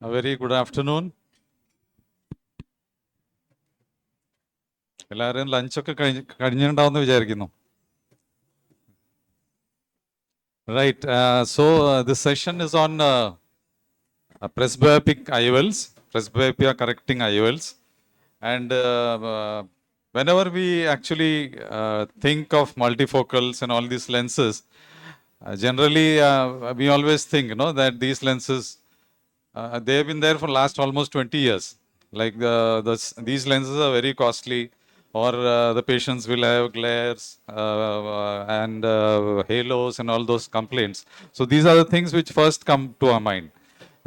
A very good afternoon. എല്ലാവരും ലഞ്ചൊക്കെ കഴിഞ്ഞിട്ടുണ്ടാവുമെന്ന് വിചാരിക്കുന്നു. Right. This session is on presbyopic IOLs, presbyopia correcting IOLs. And whenever we actually think of multifocals and all these lenses, generally we always think, that these lenses, they have been there for last almost 20 years. Like these lenses are very costly, or the patients will have glares and halos and all those complaints. So these are the things which first come to our mind,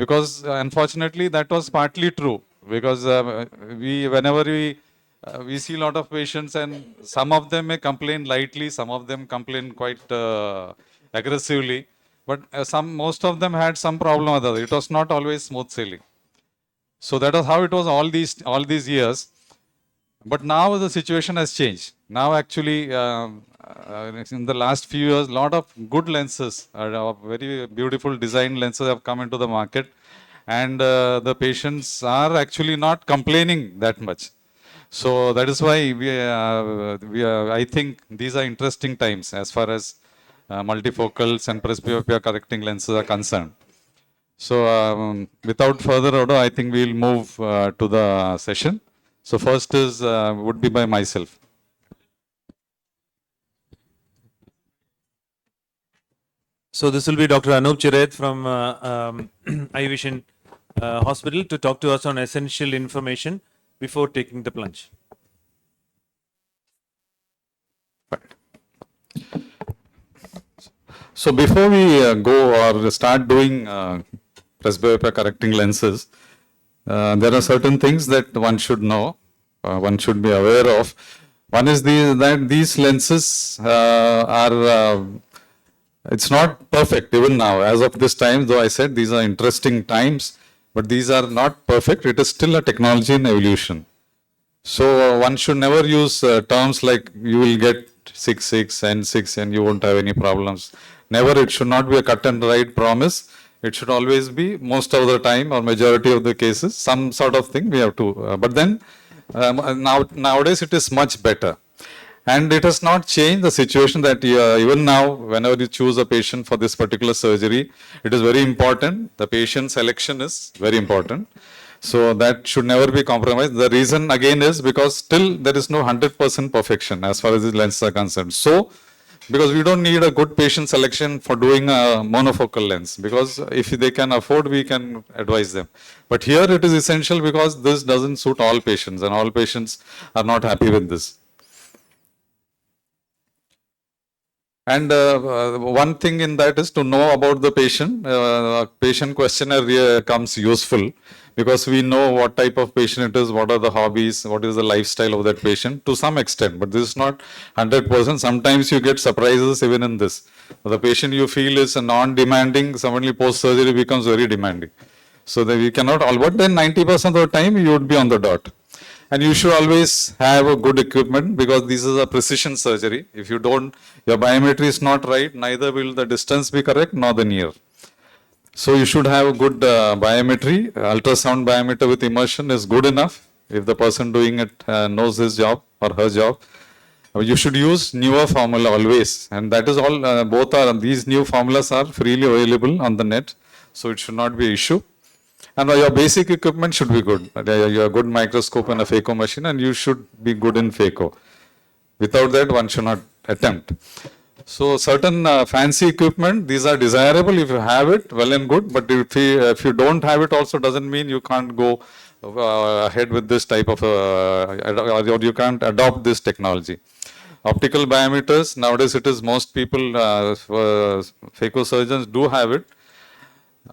because unfortunately that was partly true, because whenever we see a lot of patients, and some of them may complain lightly, some of them complain quite aggressively, but most of them had some problem with it. It was not always smooth sailing. So that was how it was all these years. But now the situation has changed. Now actually, in the last few years, a lot of good lenses, very beautiful design lenses have come into the market, and the patients are actually not complaining that much. So that is why I think these are interesting times as far as multifocals and presbyopia correcting lenses are concerned. So without further ado, I think we'll move to the session. So first is would be by myself. So this will be Dr. Anup Chiret from iVision Hospital to talk to us on essential information before taking the plunge. So before we go or start doing presbyopia correcting lenses, there are certain things that one should know, one should be aware of. One is that these lenses are, it's not perfect even now. As of this time, though I said these are interesting times, but these are not perfect. It is still a technology in evolution. So one should never use terms like you will get 6/6 and 6 and you won't have any problems. Never, it should not be a cut and dried promise. It should always be, most of the time or majority of the cases, some sort of thing we have to, but then nowadays it is much better. And it has not changed the situation that even now, whenever you choose a patient for this particular surgery, it is very important. The patient selection is very important. So that should never be compromised. The reason again is because still there is no 100% perfection as far as these lenses are concerned. So, because we don't need a good patient selection for doing a monofocal lens, because if they can afford, we can advise them. But here it is essential because this doesn't suit all patients, and all patients are not happy with this. And one thing in that is to know about the patient. Patient questionnaire comes useful, because we know what type of patient it is, what are the hobbies, what is the lifestyle of that patient to some extent, but this is not 100%. Sometimes you get surprises even in this. The patient you feel is a non-demanding, suddenly post-surgery becomes very demanding. So that we cannot all, but then 90% of the time you would be on the dot. And you should always have a good equipment, because this is a precision surgery. If you don't, your biometry is not right, neither will the distance be correct nor the near. So you should have a good biometry. Ultrasound biometer with immersion is good enough if the person doing it knows his job or her job. You should use newer formula always, and that is all. Both are these new formulas are freely available on the net, so it should not be an issue. And your basic equipment should be good. Your good microscope and a phaco machine, and you should be good in phaco. Without that, one should not attempt. So certain fancy equipment, these are desirable if you have it, well and good. But if you don't have it, also doesn't mean you can't go ahead with this type of, or you can't adopt this technology. Optical biometers, nowadays it is most people, phaco surgeons do have it.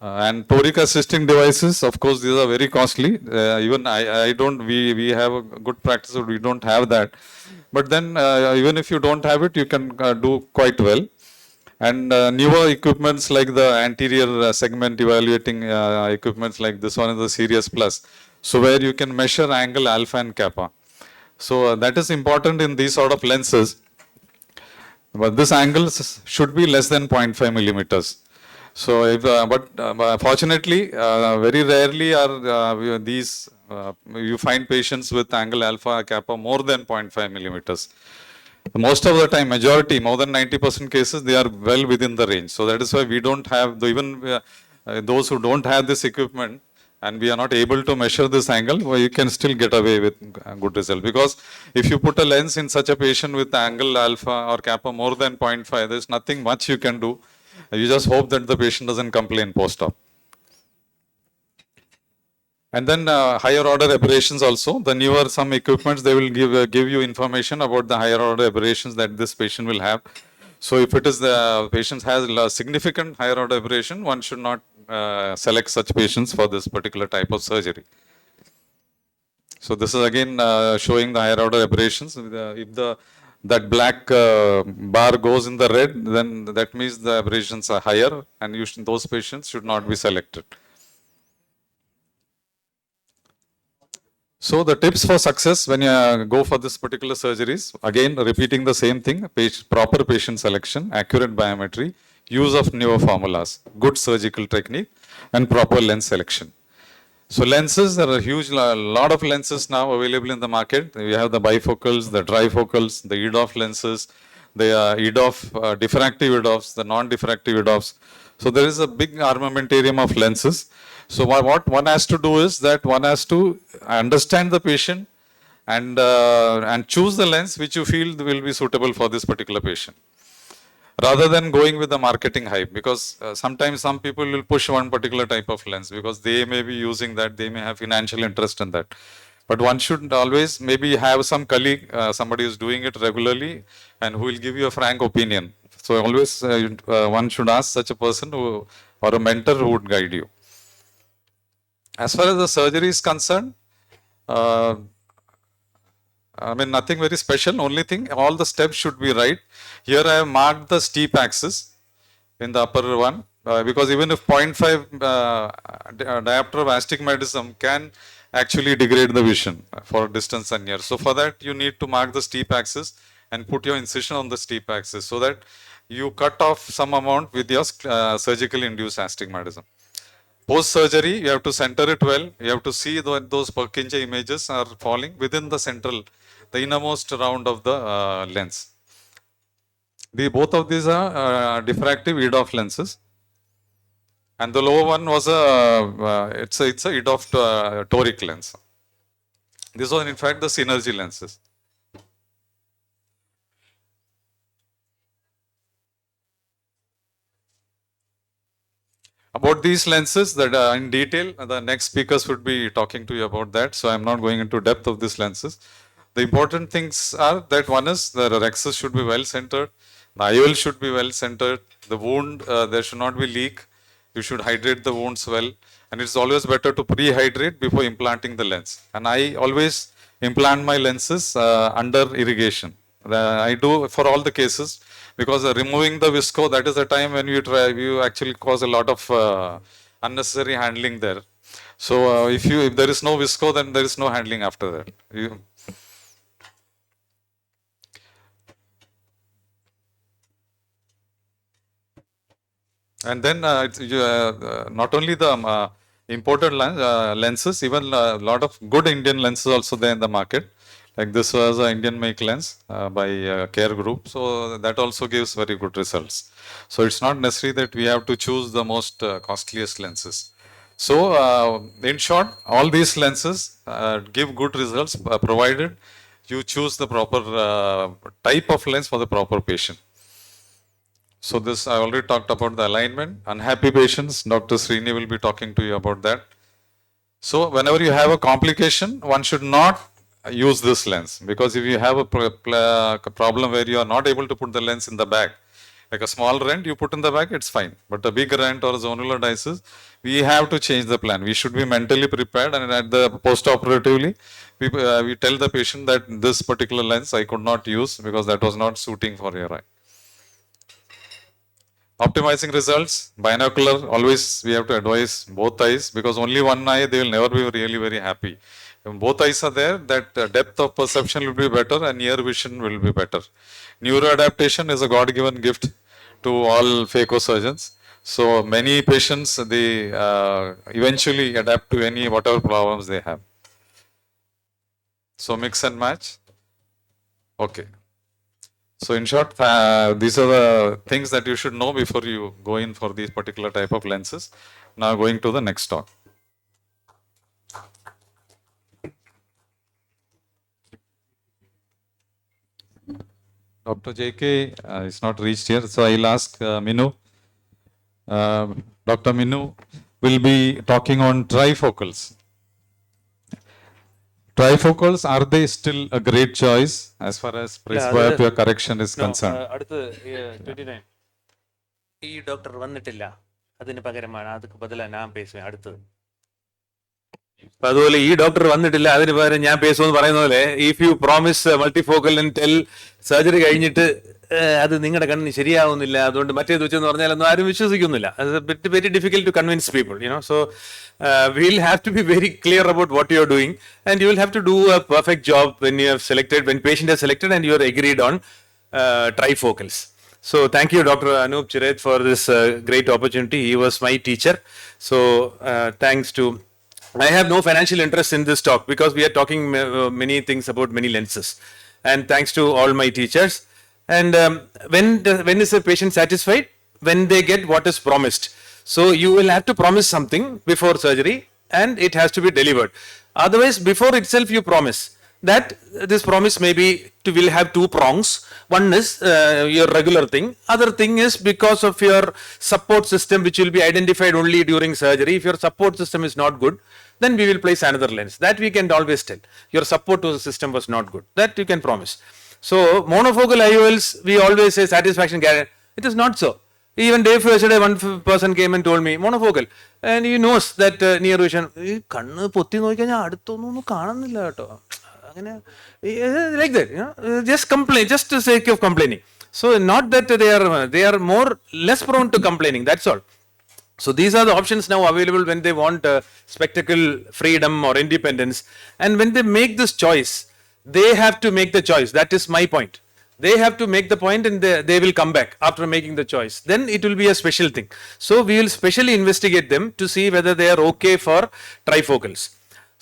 And toric assisting devices, of course, these are very costly. Even I don't, we have a good practice, we don't have that. But then, even if you don't have it, you can do quite well. And newer equipments like the anterior segment evaluating equipments like this one is the Sirius Plus. So where you can measure angle alpha and kappa. So that is important in these sort of lenses. But this angle should be less than 0.5 millimeters. So, if, but fortunately, very rarely are these, you find patients with angle alpha kappa more than 0.5 millimeters. Most of the time, majority, more than 90% cases, they are well within the range. So that is why we don't have, even those who don't have this equipment and we are not able to measure this angle, well, you can still get away with a good result. Because if you put a lens in such a patient with angle alpha or kappa more than 0.5, there's nothing much you can do. You just hope that the patient doesn't complain post-op. And then higher order aberrations also. The newer some equipments, they will give you information about the higher order aberrations that this patient will have. So if it is the patient has a significant higher order aberration, one should not select such patients for this particular type of surgery. So this is again showing the higher order aberrations. If that black bar goes in the red, then that means the aberrations are higher, and those patients should not be selected. So the tips for success when you go for this particular surgeries, again repeating the same thing, proper patient selection, accurate biometry, use of newer formulas, good surgical technique, and proper lens selection. So lenses, there are a huge lot of lenses now available in the market. We have the bifocals, the trifocals, the EDOF lenses, the EDOF, diffractive EDOFs, the non-diffractive EDOFs. So there is a big armamentarium of lenses. So what one has to do is that one has to understand the patient and choose the lens which you feel will be suitable for this particular patient, rather than going with the marketing hype, because sometimes some people will push one particular type of lens because they may be using that, they may have financial interest in that. But one should always maybe have some colleague, somebody who is doing it regularly and who will give you a frank opinion. So always one should ask such a person or a mentor who would guide you. As far as the surgery is concerned, I mean, nothing very special. Only thing, all the steps should be right. Here I have marked the steep axis in the upper one, because even if 0.5 diopter of astigmatism can actually degrade the vision for distance and near. So for that, you need to mark the steep axis and put your incision on the steep axis so that you cut off some amount with your surgically induced astigmatism. Post surgery, you have to center it well. You have to see those Purkinje images are falling within the central, the innermost round of the lens. Both of these are diffractive EDOF lenses, and the lower one was it's a EDOF toric lens. These are in fact the synergy lenses. About these lenses, that in detail, the next speakers would be talking to you about that. So I'm not going into depth of these lenses. The important things are that one is the rexus should be well centered, the IOL should be well centered, the wound, there should not be leak. You should hydrate the wounds well, and it's always better to pre-hydrate before implanting the lens. And I always implant my lenses under irrigation. I do for all the cases, because removing the visco, that is the time when you actually cause a lot of unnecessary handling there. So if there is no visco, then there is no handling after that. And then not only the imported lenses, even a lot of good Indian lenses also there in the market. Like this was an Indian make lens by Care Group. So that also gives very good results. So it's not necessary that we have to choose the most costliest lenses. So in short, all these lenses give good results provided you choose the proper type of lens for the proper patient. So this I already talked about the alignment. Unhappy patients, Dr. Srini will be talking to you about that. So whenever you have a complication, one should not use this lens, because if you have a problem where you are not able to put the lens in the bag, like a small rent you put in the bag, it's fine. But a big rent or zonular disease, we have to change the plan. We should be mentally prepared, and at the post-operatively, we tell the patient that this particular lens I could not use because that was not suiting for your eye. Optimizing results, binocular, always we have to advise both eyes, because only one eye they will never be really very happy. When both eyes are there, that depth of perception will be better and near vision will be better. Neuroadaptation is a God-given gift to all phacosurgeons. So many patients, they eventually adapt to any whatever problems they have. So mix and match. Okay. So in short, these are the things that you should know before you go in for these particular type of lenses. Now going to the next talk. Dr. JK is not reached here, so I'll ask Minu. Dr. Minu will be talking on trifocals. Trifocals, are they still a great choice as far as presbyopia correction is concerned? അടുത്ത് 29 ഈ doctor വന്നിട്ടില്ല, അതിന് പകരമാണ് അതുക്ക് ബദലാ ഞാൻ പേസുവേൻ അടുത്തത്. അപ്പൊ അതുപോലെ ഈ ഡോക്ടർ വന്നിട്ടില്ല, അതിന് പകരം ഞാൻ പേസുമെന്ന് പറയുന്ന പോലെ, if you promise multifocal and tell surgery കഴിഞ്ഞിട്ട് അത് നിങ്ങളുടെ കണ്ണിന് ശരിയാവുന്നില്ല, അതുകൊണ്ട് മറ്റേത് വെച്ചെന്ന് പറഞ്ഞാലൊന്നും ആരും വിശ്വസിക്കുന്നില്ല. Very difficult to convince people, so we'll have to be very clear about what you are doing, and you will have to do a perfect job when you have selected, when patient has selected and you are agreed on trifocals. So thank you, Dr. Anup Chiret, for this great opportunity. He was my teacher. So thanks to, I have no financial interest in this talk because we are talking many things about many lenses, and thanks to all my teachers. And when is a patient satisfied? When they get what is promised. So you will have to promise something before surgery and it has to be delivered. Otherwise, before itself you promise that this promise maybe will have two prongs. One is your regular thing. Other thing is because of your support system, which will be identified only during surgery. If your support system is not good, then we will place another lens. That we can always tell. Your support to the system was not good. That you can promise. So monofocal IOLs, we always say satisfaction guarantee. It is not so. Even day before yesterday, one person came and told me monofocal, and he knows that near vision. കണ്ണ് പൊത്തി നോക്കിക്കഴിഞ്ഞാൽ അടുത്തൊന്നും കാണുന്നില്ല കേട്ടോ, അങ്ങനെ like that, just complain, just to sake of complaining. So not that they are more less prone to complaining. That's all. So these are the options now available when they want spectacle, freedom, or independence, and when they make this choice, they have to make the choice. That is my point. They have to make the point and they will come back after making the choice. Then it will be a special thing. So we will specially investigate them to see whether they are okay for trifocals.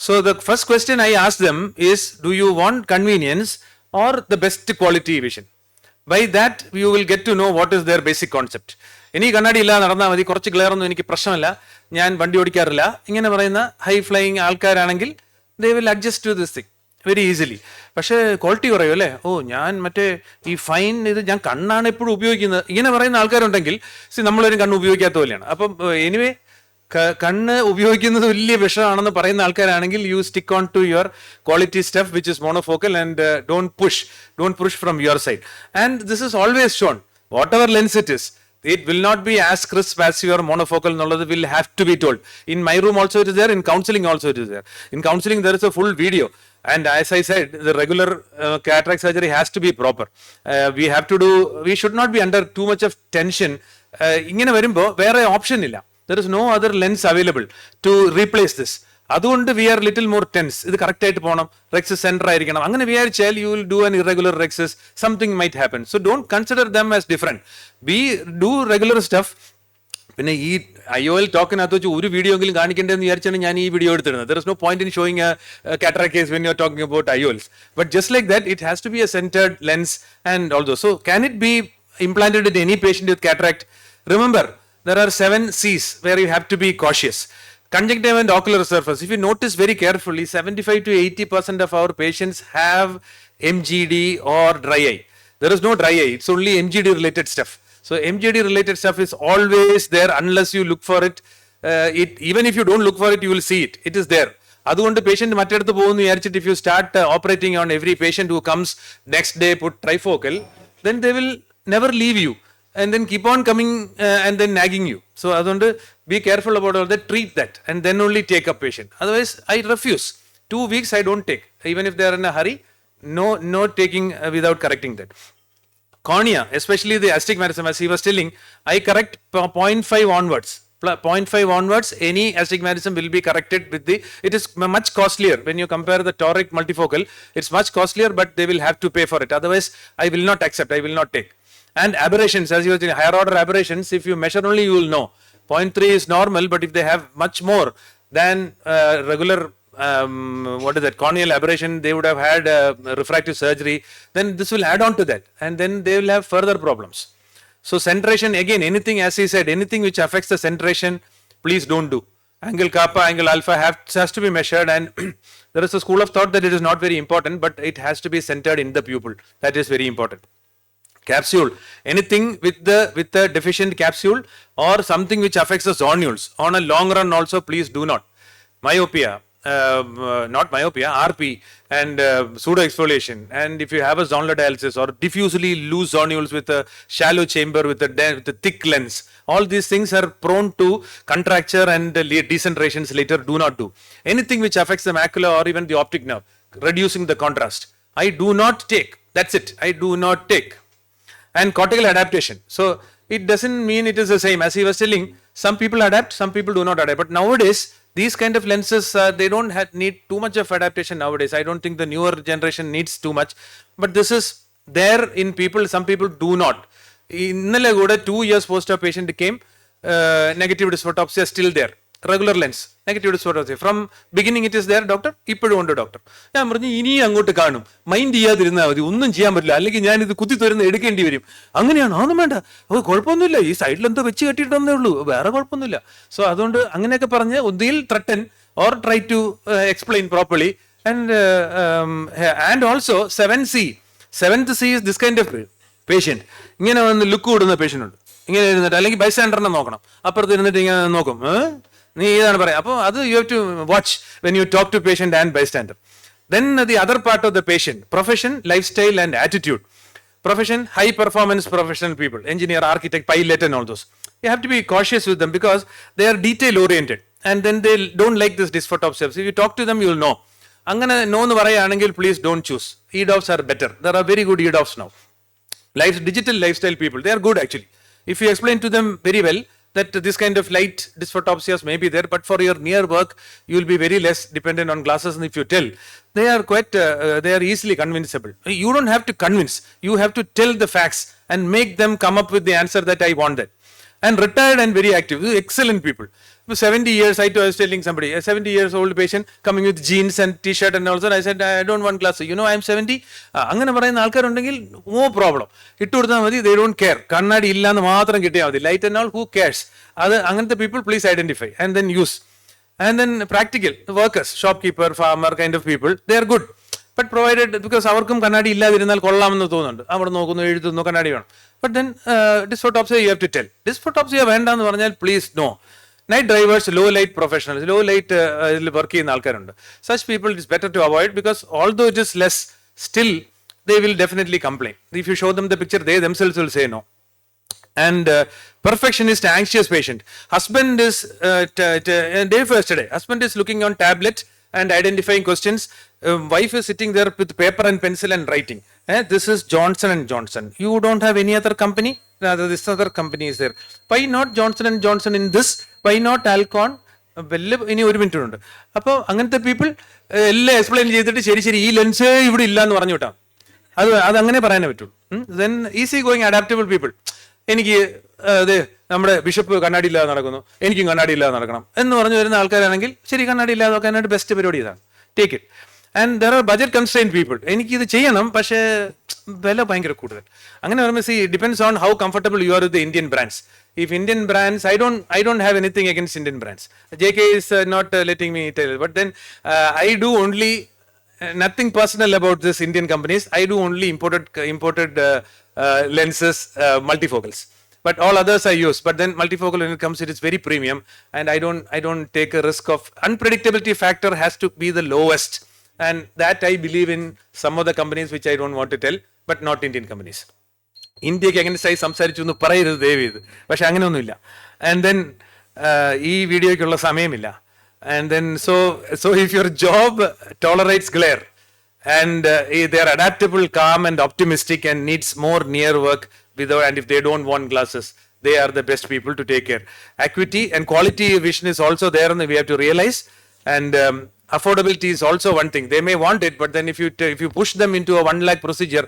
So the first question I ask them is, do you want convenience or the best quality vision? By that you will get to know what is their basic concept. എനിക്ക് കണ്ണാടി ഇല്ല നടന്നാൽ മതി, കുറച്ച് clear ഒന്നും എനിക്ക് പ്രശ്നമല്ല, ഞാൻ വണ്ടി ഓടിക്കാറില്ല, ഇങ്ങനെ പറയുന്ന ഹൈ ഫ്ലൈയിങ് ആൾക്കാരാണെങ്കിൽ they will adjust to this thing very easily. പക്ഷേ ക്വാളിറ്റി കുറയും അല്ലേ, ഓ ഞാൻ മറ്റേ ഈ ഫൈൻ ഇത് ഞാൻ കണ്ണാണ് എപ്പോഴും ഉപയോഗിക്കുന്നത്, ഇങ്ങനെ പറയുന്ന ആൾക്കാരുണ്ടെങ്കിൽ നമ്മളൊരു കണ്ണ് ഉപയോഗിക്കാത്ത പോലെയാണ്. അപ്പം എനിവേ കണ്ണ് ഉപയോഗിക്കുന്നത് വലിയ വിഷമാണെന്ന് പറയുന്ന ആൾക്കാരാണെങ്കിൽ you stick on to your quality stuff which is monofocal and don't push from your side. And this is always shown, whatever lens it is. It will not be as crisp as your monofocal knowledge will have to be told. In my room also it is there, in counseling also it is there. In counseling there is a full video. And as I said, the regular cataract surgery has to be proper. We should not be under too much of tension. ഇങ്ങനെ വരുമ്പോൾ വേറെ option ഇല്ല. There is no other lens available to replace this. അതുകൊണ്ട് we are little more tense. ഇത് correct ആയിട്ട് പോകണം, rhexis centre ആയിരിക്കണം, അങ്ങനെ വിചാരിച്ചാൽ you will do an irregular rhexis, something might happen. So don't consider them as different. We do regular stuff പിന്നെ ഈ IOL ടോക്കിനകത്ത് വെച്ച് ഒരു വീഡിയോ എങ്കിലും കാണിക്കേണ്ടതെന്ന് വിചാരിച്ചാണ് ഞാൻ ഈ വീഡിയോ എടുത്തിരുന്നത്. There is no point in showing a cataract case when you are talking about IOLs. But just like that, it has to be a centered lens and also. So can it be implanted in any patient with cataract? Remember, there are 7 C's where you have to be cautious. Conjunctive and ocular surface. If you notice very carefully, 75 to 80% of our patients have MGD or dry eye. There is no dry eye. It's only MGD related stuff. So MGD related stuff is always there unless you look for it. Even if you don't look for it, you will see it. It is there. അതുകൊണ്ട് patient മറ്റടുത്ത് പോകുന്നു വിചാരിച്ചിട്ട് if you start operating on every patient who comes next day put trifocal, then they will never leave you and then keep on coming and then nagging you. So അതുകൊണ്ട് be careful about all that, treat that and then only take up patient. Otherwise I refuse. 2 weeks I don't take. Even if they are in a hurry, no taking without correcting that. Cornea, especially the astigmatism, as he was telling, I correct 0.5 onwards. 0.5 onwards, any astigmatism will be corrected with the, it is much costlier when you compare the toric multifocal, it's much costlier, but they will have to pay for it. Otherwise, I will not accept, I will not take. And aberrations, as you were saying, higher order aberrations, if you measure only, you will know. 0.3 is normal, but if they have much more than regular what is that, corneal aberration, they would have had refractive surgery, then this will add on to that and then they will have further problems. So centration, again, anything, as he said, anything which affects the centration, please don't do. Angle kappa, angle alpha has to be measured, and there is a school of thought that it is not very important, but it has to be centered in the pupil. That is very important. Capsule, anything with the deficient capsule or something which affects the zonules on a long run also, please do not. Myopia, not myopia, RP and pseudo exfoliation, and if you have a zonal dialysis or diffusely loose zonules with a shallow chamber with a thick lens, all these things are prone to contracture and decentrations later. Do not do. Anything which affects the macula or even the optic nerve, reducing the contrast, I do not take. That's it, I do not take. And cortical adaptation, so it doesn't mean it is the same. As he was telling, some people adapt, some people do not adapt, but nowadays these kind of lenses, they don't need too much of adaptation nowadays. I don't think the newer generation needs too much, but this is there in people. Some people do not. Innale kuda 2 years post op patient came, negative dysphotopsia still there, regular lens, negative dysphotopsia from beginning it is there, doctor, ippozhum undu doctor. ഞാൻ പറഞ്ഞു ഇനി അങ്ങോട്ട് കാണും, mind ചെയ്യാതിരുന്നാൽ മതി, ഒന്നും ചെയ്യാൻ പറ്റില്ല, അല്ലെങ്കിൽ ഞാൻ ഇത് കുത്തി തുറന്ന് എടുക്കേണ്ടി വരും. അങ്ങനെയാണോ? ഒന്നും വേണ്ട, അത് കുഴപ്പമൊന്നുമില്ല, ഈ സൈഡിൽ എന്തോ വെച്ച് കെട്ടിയിട്ടേ ഉള്ളൂ, വേറെ കുഴപ്പമൊന്നുമില്ല. സോ അതുകൊണ്ട് അങ്ങനെയൊക്കെ പറഞ്ഞ് ഒന്നിൽ threaten or try to explain properly. And also 7th C is this kind of patient. ഇങ്ങനെ വന്ന് ലുക്ക് കൂടുന്ന പേഷ്യൻ്റ് ഉണ്ട്, ഇങ്ങനെ ഇരുന്നിട്ട്, അല്ലെങ്കിൽ ബൈസ്റ്റാൻഡറിനെ നോക്കണം, അപ്പുറത്ത് ഇരുന്നിട്ട് ഇങ്ങനെ നോക്കും, നീ ഇതാണ് പറയാം. അപ്പോൾ അത് you have to watch when you talk to patient and bystander. Then the other part of the patient, profession, lifestyle and attitude. Profession, high performance professional people, engineer, architect, pilot and all those. You have to be cautious with them because they are detail oriented and then they don't like this dysphotopsia. If you talk to them, you will know. അങ്ങനെ no എന്ന് പറയുകയാണെങ്കിൽ please don't choose. EDOFs are better. There are very good EDOFs now. Digital lifestyle people, they are good actually. If you explain to them very well that this kind of light dysphotopsias may be there, but for your near work, you will be very less dependent on glasses. And if you tell, they are quite, they are easily convincible. You don't have to convince. You have to tell the facts and make them come up with the answer that I want that. And retired and very active, excellent people. 70 years, I was telling somebody, a 70 years old patient coming with jeans and t-shirt and also, I said, I don't want glasses. You know, I am 70. അങ്ങനെ പറയുന്ന ആൾക്കാരുണ്ടെങ്കിൽ no problem. ഇട്ട് കൊടുത്താൽ മതി, they don't care. കണ്ണാടി ഇല്ലാന്ന് മാത്രം കിട്ടിയാൽ മതി. Light and all, who cares? അത് അങ്ങനത്തെ people please identify and then use. And then practical, workers, shopkeeper, farmer kind of people, they are good. But provided, because അവർക്കും കണ്ണാടി ഇല്ലാതിരുന്നാൽ കൊള്ളാമെന്ന് തോന്നുന്നുണ്ട്, അവിടെ നോക്കുന്നു, എഴുതുന്നു, കണ്ണാടി വേണം. But then dysphotopsia you have to tell. Dysphotopsia വേണ്ടാന്ന് പറഞ്ഞാൽ please no. Night drivers, low light professionals, low light work ചെയ്യുന്ന ആൾക്കാരുണ്ട്. Such people it is better to avoid because although it is less, still they will definitely complain. If you show them the picture, they themselves will say no. And perfectionist, anxious patient. Husband is day for yesterday. Husband is looking on tablet and identifying questions. Wife is sitting there with paper and pencil and writing. This is Johnson and Johnson. You don't have any other company? Rather, this other company is there. Why not Johnson and Johnson in this? Why not Alcon? ഇനി ഒരു minute ഉണ്ട്. അപ്പോൾ അങ്ങനത്തെ people എല്ലാം explain ചെയ്തിട്ട് ശരി ശരി ഈ ലെൻസ് ഇവിടെ ഇല്ല എന്ന് പറഞ്ഞു വിട്ടാ അത് അങ്ങനെ പറയാനേ പറ്റുള്ളൂ. Then easy going adaptable people. എനിക്ക് നമ്മുടെ ബിഷപ്പ് കണ്ണാടി ഇല്ലാതെ നടക്കുന്നു, എനിക്കും കണ്ണാടി ഇല്ലാതെ നടക്കണം എന്ന് പറഞ്ഞു വരുന്ന ആൾക്കാരാണെങ്കിൽ ശരി, കണ്ണാടി ഇല്ലാതെ നോക്കാനായിട്ട് ബെസ്റ്റ് പരിപാടി ഇതാണ്, take it. And there are budget constrain people, എനിക്കിത് ചെയ്യണം പക്ഷേ വില ഭയങ്കര കൂടുതൽ. അങ്ങനെ പറയുമ്പോൾ C depends on how comfortable you are with Indian brands. If Indian brands, I don't have anything against Indian brands. JK is not letting me tell, but then I do only nothing personal about this Indian companies. I do only imported lenses, multifocals. But all others I use. But then multifocal, when it comes, it is very premium, and I don't take a risk of unpredictability factor has to be the lowest, and that I believe in some of the companies which I don't want to tell, but not Indian companies. ഇന്ത്യക്ക് എഗൻസ്റ്റായി സംസാരിച്ചു എന്ന് പറയരുത് ദയവ് ചെയ്ത്, പക്ഷെ അങ്ങനെയൊന്നുമില്ല. And then ഈ വീഡിയോയ്ക്കുള്ള സമയമില്ല. And then so if your job tolerates glare and they are adaptable, calm and optimistic and needs more near work without, and if they don't want glasses, they are the best people to take care. Acuity and quality vision is also there, and we have to realize. And affordability is also one thing. They may want it, but then if you push them into a 1 lakh procedure,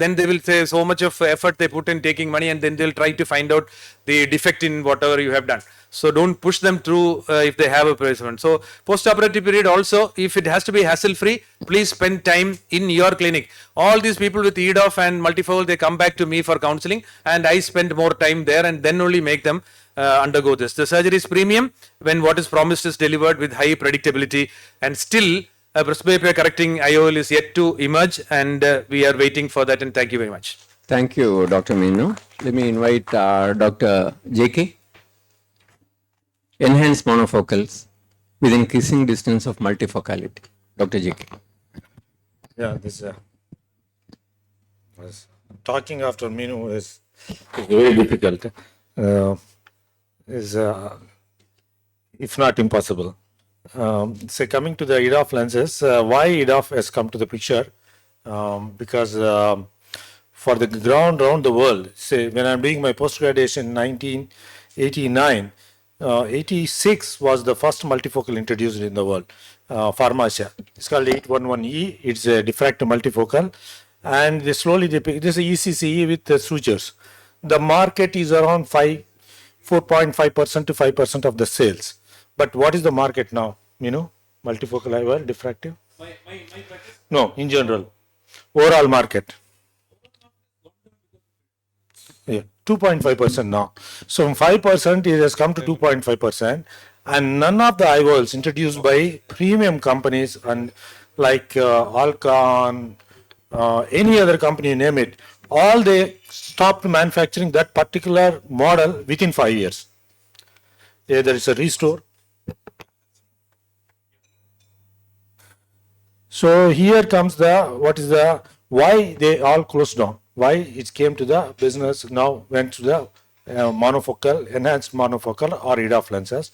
then they will say so much of effort they put in taking money, and then they'll try to find out the defect in whatever you have done. So don't push them through if they have a placement. So post-operative period also, if it has to be hassle-free, please spend time in your clinic. All these people with EDOF and multifocal, they come back to me for counseling, and I spend more time there, and then only make them undergo this. The surgery is premium when what is promised is delivered with high predictability, and still presbyopia correcting IOL is yet to emerge, and we are waiting for that, and thank you very much. Thank you, Dr. Meenu. Let me invite Dr. JK. Enhanced monofocals within kissing distance of multifocality. Dr. JK. Yeah, this talking after Meenu is very difficult. If not impossible. So coming to the EDOF lenses, why EDOF has come to the picture? Because for the ground around the world, say when I'm doing my post-graduation in 1989, 86 was the first multifocal introduced in the world, Pharmacia. It's called 811E. It's a diffractive multifocal, and they slowly this is ECCE with the sutures. The market is around 4.5% to 5% of the sales. But what is the market now? You know, multifocal IOL, diffractive? No, in general, overall market. Yeah, 2.5% now. So from 5% it has come to 2.5%, and none of the IOLs introduced by premium companies and like Alcon, any other company, you name it, all they stopped manufacturing that particular model within 5 years. There is a restore. So here comes why they all closed down. Why it came to the business now went to the monofocal, enhanced monofocal or EDOF lenses.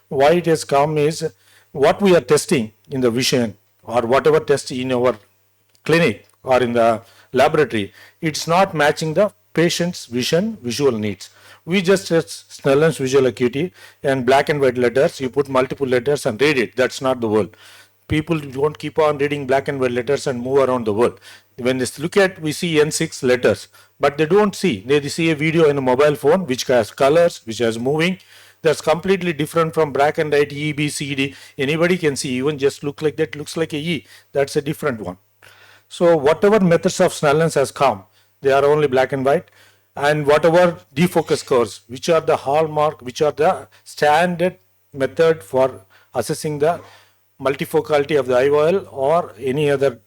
Why it has come is what we are testing in the vision or whatever test in our clinic or in the laboratory, it's not matching the patient's visual needs. We just test Snellen's visual acuity and black and white letters. You put multiple letters and read it. That's not the world. People don't keep on reading black and white letters and move around the world. When they look at, we see N6 letters, but they don't see. They see a video in a mobile phone which has colors, which has moving. That's completely different from black and white E, B, C, D. Anybody can see, even just look like that, looks like a E. That's a different one. So whatever methods of Snellen's has come, they are only black and white. And whatever defocus curves, which are the hallmark, which are the standard method for assessing the multifocality of the IOL or any other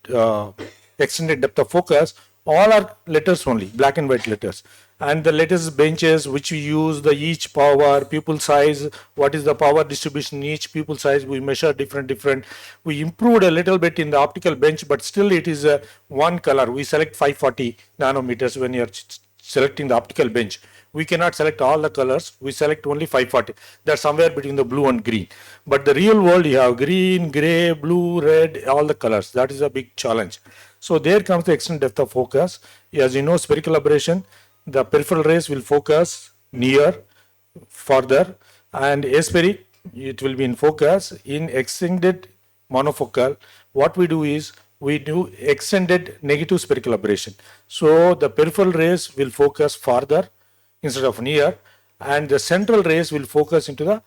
extended depth of focus, all are letters only, black and white letters. And the latest benches which we use, the each power, pupil size, what is the power distribution in each pupil size, we measure different. We improved a little bit in the optical bench, but still it is one color. We select 540 nanometers when you are selecting the optical bench. We cannot select all the colors. We select only 540. That's somewhere between the blue and green. But the real world, you have green, gray, blue, red, all the colors. That is a big challenge. So there comes the extended depth of focus. As you know, spherical aberration, the peripheral rays will focus near, further, and aspheric, it will be in focus. In extended monofocal, what we do is we do extended negative spherical aberration. So the peripheral rays will focus farther instead of near, and the central rays will focus into the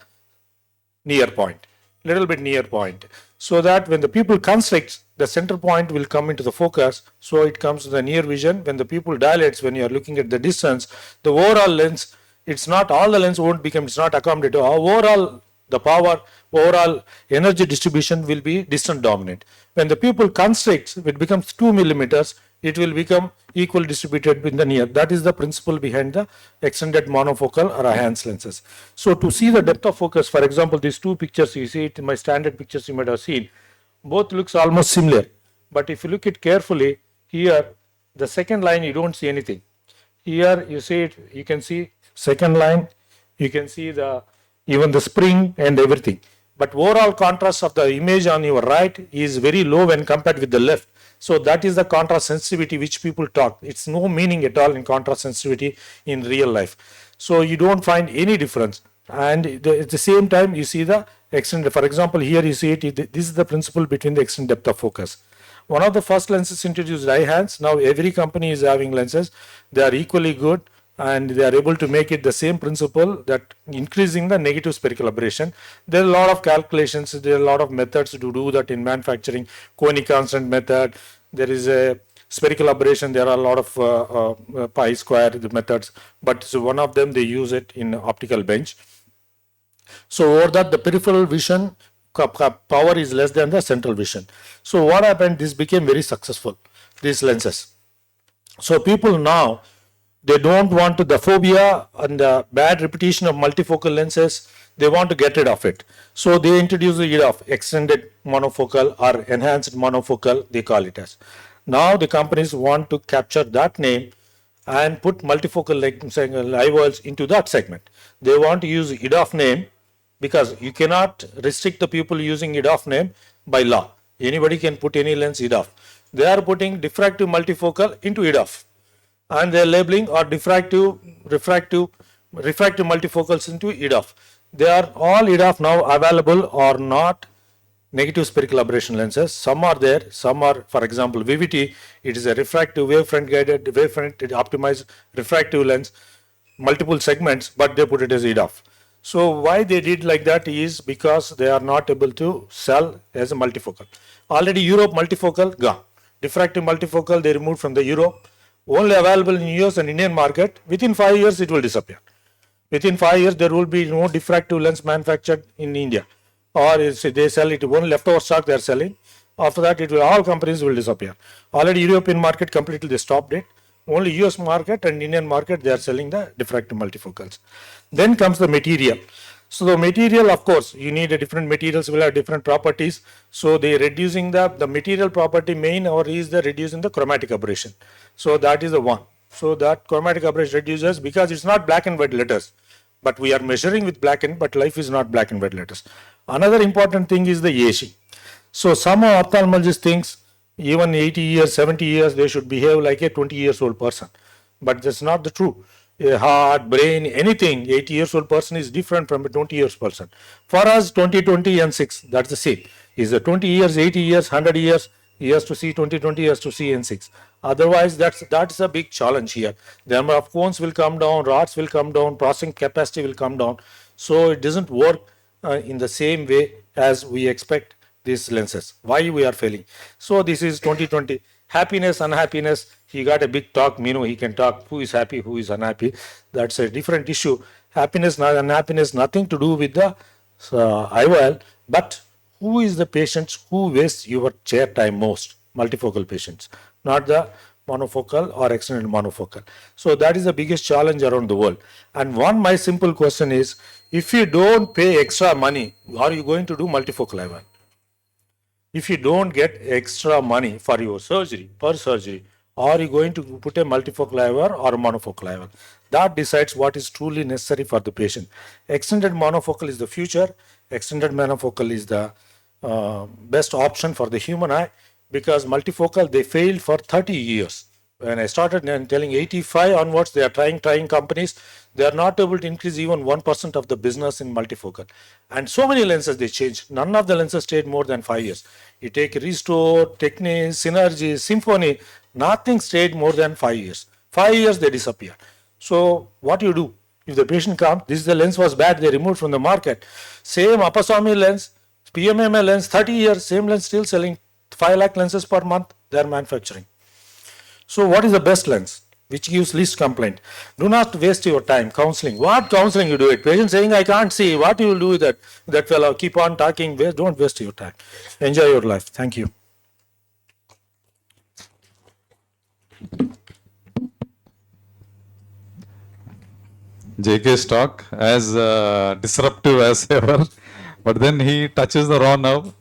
near point, little bit near point, so that when the pupil constricts, the center point will come into the focus, so it comes to the near vision. When the pupil dilates, when you are looking at the distance, the overall lens, it's not all the lens won't become, it's not accommodative. Overall, the power, overall energy distribution will be distant dominant. When the pupil constricts, it becomes 2 millimeters, it will become equal distributed in the near. That is the principle behind the extended monofocal or enhanced lenses. So to see the depth of focus, for example, these two pictures, you see it in my standard pictures you might have seen, both looks almost similar. But if you look it carefully, here, the second line, you don't see anything. Here you see it, you can see second line, you can see even the spring and everything. But overall contrast of the image on your right is very low when compared with the left. So that is the contrast sensitivity which people talk. It's no meaning at all in contrast sensitivity in real life. So you don't find any difference. And at the same time, you see the extended. For example, here you see it. This is the principle between the extended depth of focus. One of the first lenses introduced enhanced. Now every company is having lenses. They are equally good, and they are able to make it the same principle, that increasing the negative spherical aberration. There are a lot of calculations, there are a lot of methods to do that in manufacturing. Conic constant method, there is a spherical aberration, there are a lot of pi square methods, but so one of them they use it in optical bench. So over that, the peripheral vision power is less than the central vision. So what happened, this became very successful, these lenses. So people now, they don't want to, the phobia and the bad repetition of multifocal lenses, they want to get rid of it. So they introduce the idea of extended monofocal or enhanced monofocal, they call it as. Now the companies want to capture that name and put multifocal IOLs into that segment. They want to use EDOF name, because you cannot restrict the people using EDOF name by law. Anybody can put any lens EDOF. They are putting diffractive multifocal into EDOF, and they are labeling or refractive multifocals into EDOF. They are all EDOF now available or not negative spherical aberration lenses. Some are there, some are, for example, VVT, it is a refractive wavefront guided, wavefront optimized refractive lens, multiple segments, but they put it as EDOF. So why they did like that is because they are not able to sell as a multifocal. Already Europe multifocal gone. Diffractive multifocal they removed from the Europe. Only available in US and Indian market. Within 5 years it will disappear. Within 5 years there will be no diffractive lens manufactured in India. Or they sell it, one leftover stock they are selling. After that it will, all companies will disappear. Already European market completely they stopped it. Only US market and Indian market they are selling the diffractive multifocals. Then comes the material. So the material, of course, you need a different materials will have different properties. So they reducing the material property main or is the reducing the chromatic aberration. So that is the one. So that chromatic aberration reduces because it's not black and white letters, but we are measuring with black and, but life is not black and white letters. Another important thing is the AC. So some ophthalmologists thinks even 80 years, 70 years, they should behave like a 20 years old person. But that's not the true. A heart, brain, anything, 80 years old person is different from a 20 years person. For us, 20, 20 and 6, that's the same. Is a 20 years, 80 years, 100 years, he has to see 20, 20 years to see N6. Otherwise, that's a big challenge here. The number of cones will come down, rods will come down, processing capacity will come down. So it doesn't work in the same way as we expect these lenses. Why we are failing? So this is 2020. Happiness, unhappiness. He got a big talk. He can talk. Who is happy? Who is unhappy? That's a different issue. Happiness, unhappiness, nothing to do with the IOL. But who is the patients who waste your chair time most? Multifocal patients, not the monofocal or extended monofocal. So that is the biggest challenge around the world. And my simple question is, if you don't pay extra money, are you going to do multifocal IOL? If you don't get extra money for your surgery, per surgery, are you going to put a multifocal IOL or a monofocal IOL? That decides what is truly necessary for the patient. Extended monofocal is the future. Extended monofocal is the best option for the human eye, because multifocal, they failed for 30 years. When I started telling 85 onwards, they are trying companies. They are not able to increase even 1% of the business in multifocal. And so many lenses they changed. None of the lenses stayed more than 5 years. You take Restore, Technics, Synergy, Symphony, nothing stayed more than 5 years. 5 years they disappear. So what you do? If the patient comes, the lens was bad, they removed from the market. Same Apaswamy lens, PMMA lens, 30 years, same lens still selling 5 lakh lenses per month, they are manufacturing. So what is the best lens? Which gives least complaint? Do not waste your time counseling. What counseling you do it? Patient saying, I can't see. What you will do with that? That fellow, keep on talking. Don't waste your time. Enjoy your life. Thank you. JK's talk as disruptive as ever, but then he touches the raw nerve,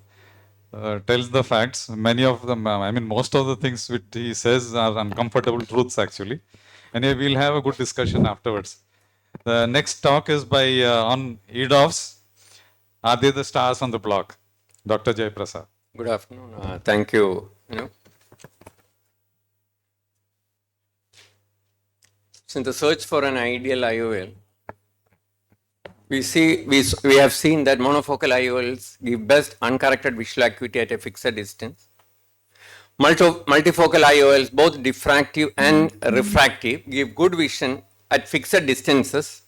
tells the facts. Many of them, most of the things which he says are uncomfortable truths actually. Anyway, we'll have a good discussion afterwards. The next talk is by on EDOFs. Are they the stars on the block? Dr. Jay Prasad. Good afternoon. Thank you. In the search for an ideal IOL, we have seen that monofocal IOLs give best uncorrected visual acuity at a fixed distance. Multifocal IOLs, both diffractive and refractive, give good vision at fixed distances,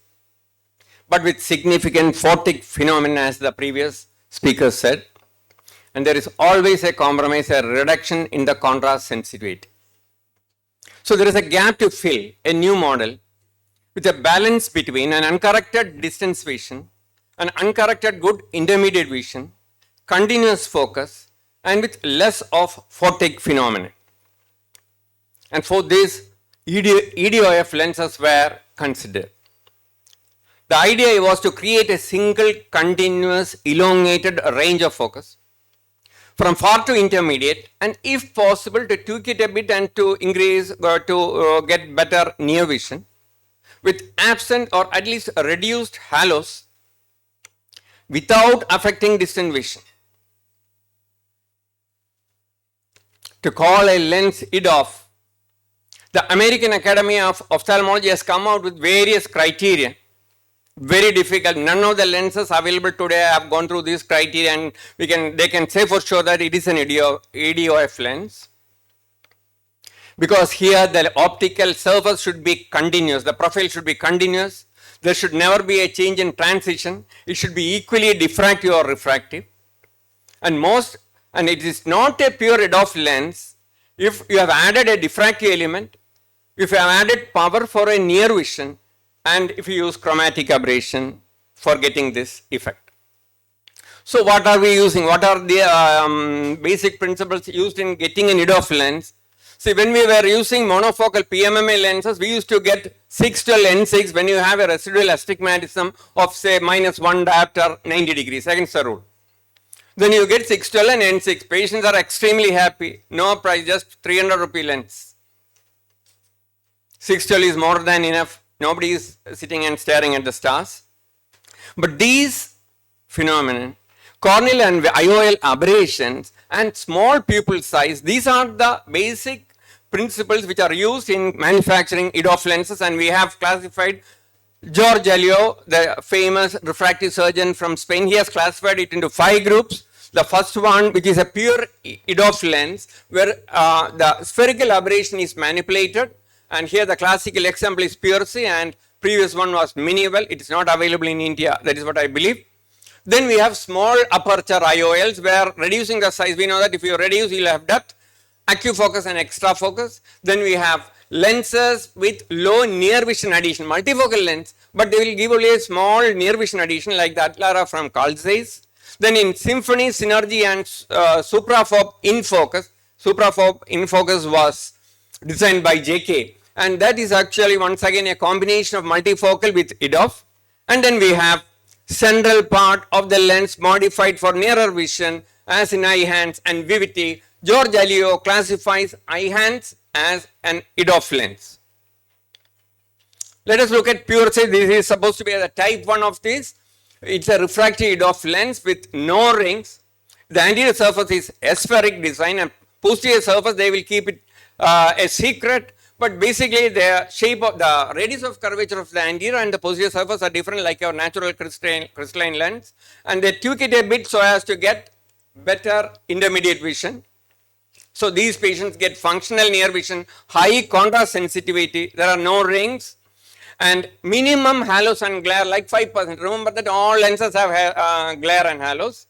but with significant photic phenomenon, as the previous speaker said. And there is always a compromise, a reduction in the contrast sensitivity. So there is a gap to fill, a new model with a balance between an uncorrected distance vision, an uncorrected good intermediate vision, continuous focus, and with less of photic phenomenon. And for this, EDOF lenses were considered. The idea was to create a single continuous elongated range of focus from far to intermediate, and if possible to tweak it a bit and to increase to get better near vision with absent or at least reduced halos without affecting distant vision. To call a lens EDOF, the American Academy of Ophthalmology has come out with various criteria. Very difficult. None of the lenses available today have gone through this criteria, and they can say for sure that it is an EDOF lens. Because here the optical surface should be continuous, the profile should be continuous, there should never be a change in transition, it should be equally diffractive or refractive. And it is not a pure EDOF lens if you have added a diffractive element, if you have added power for a near vision, and if you use chromatic aberration for getting this effect. So what are we using? What are the basic principles used in getting an EDOF lens? See, when we were using monofocal PMMA lenses, we used to get 6 to N6 when you have a residual astigmatism of say -1 diopter 90 degrees, against the rule. Then you get 612 and N6. Patients are extremely happy. No price, just 300 rupee lens. 612 is more than enough. Nobody is sitting and staring at the stars. But these phenomena, corneal and IOL aberrations and small pupil size, these are the basic principles which are used in manufacturing EDOF lenses, and we have classified George Elio, the famous refractive surgeon from Spain. He has classified it into 5 groups. The first one, which is a pure EDOF lens, where the spherical aberration is manipulated. And here the classical example is Pure C, and previous one was Minivel. It is not available in India. That is what I believe. Then we have small aperture IOLs, where reducing the size, we know that if you reduce, you will have depth, acufocus and extra focus. Then we have lenses with low near vision addition, multifocal lens, but they will give only a small near vision addition like the Atlara from Carl Zeiss. Then in Symphony, Synergy and Suprafob in focus. Suprafob in focus was designed by JK, and that is actually once again a combination of multifocal with EDOF. And then we have central part of the lens modified for nearer vision, as in Eyehance and Vivity. George Elio classifies Eyehance as an EDOF lens. Let us look at Pure C. This is supposed to be the type 1 of this. It's a refractive EDOF lens with no rings. The anterior surface is aspheric design, and posterior surface they will keep it a secret, but basically the shape of the radius of curvature of the anterior and the posterior surface are different, like your natural crystalline lens, and they tweak it a bit so as to get better intermediate vision. So these patients get functional near vision, high contrast sensitivity, there are no rings, And minimum halos and glare like 5%. Remember that all lenses have glare and halos.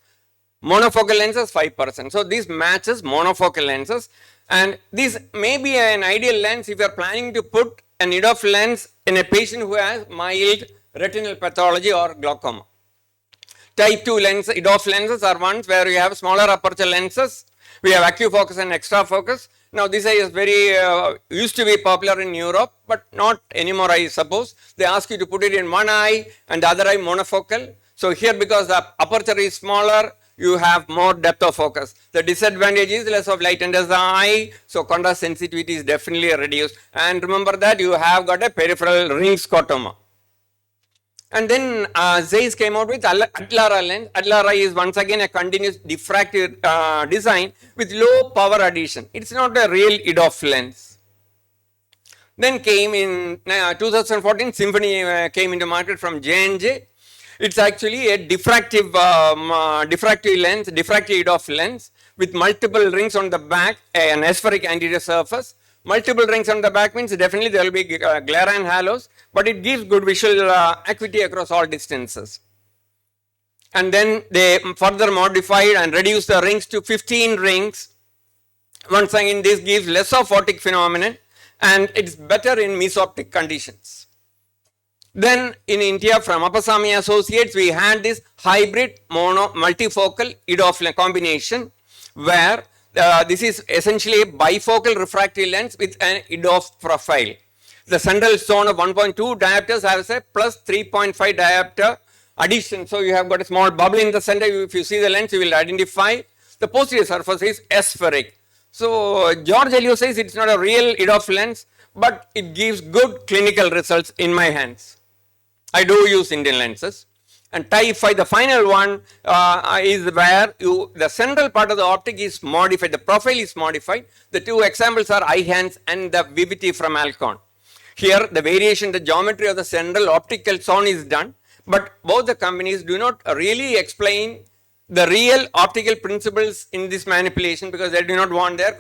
Monofocal lenses 5%. So this matches monofocal lenses, and this may be an ideal lens if you are planning to put an EDOF lens in a patient who has mild retinal pathology or glaucoma. Type 2 lens, EDOF lenses are ones where you have smaller aperture lenses. We have acufocus and extra focus. Now this is very, used to be popular in Europe, but not anymore I suppose. They ask you to put it in one eye and the other eye monofocal. So here, because the aperture is smaller, you have more depth of focus. The disadvantage is less of light enters the eye, so contrast sensitivity is definitely reduced. And remember that you have got a peripheral ring scotoma. And then Zeiss came out with Adlara lens. Adlara is once again a continuous diffractive design with low power addition. It's not a real EDOF lens. Then came in 2014, Symphony came into market from J&J. It's actually a diffractive lens, diffractive EDOF lens with multiple rings on the back, an aspheric anterior surface. Multiple rings on the back means definitely there will be glare and halos, but it gives good visual acuity across all distances. And then they further modified and reduced the rings to 15 rings. Once again, this gives less of photic phenomenon and it's better in mesoptic conditions. Then in India from Appasamy Associates, we had this hybrid multifocal EDOF combination where this is essentially a bifocal refractive lens with an EDOF profile. The central zone of 1.2 diopters has a plus 3.5 diopter addition. So you have got a small bubble in the center. If you see the lens, you will identify. The posterior surface is aspheric. So George Elio says it's not a real EDOF lens, but it gives good clinical results in my hands. I do use Indian lenses. And type 5, the final one is where the central part of the optic is modified, the profile is modified. The two examples are iHands and the Vivity from Alcon. Here the variation, the geometry of the central optical zone is done, but both the companies do not really explain the real optical principles in this manipulation because they do not want their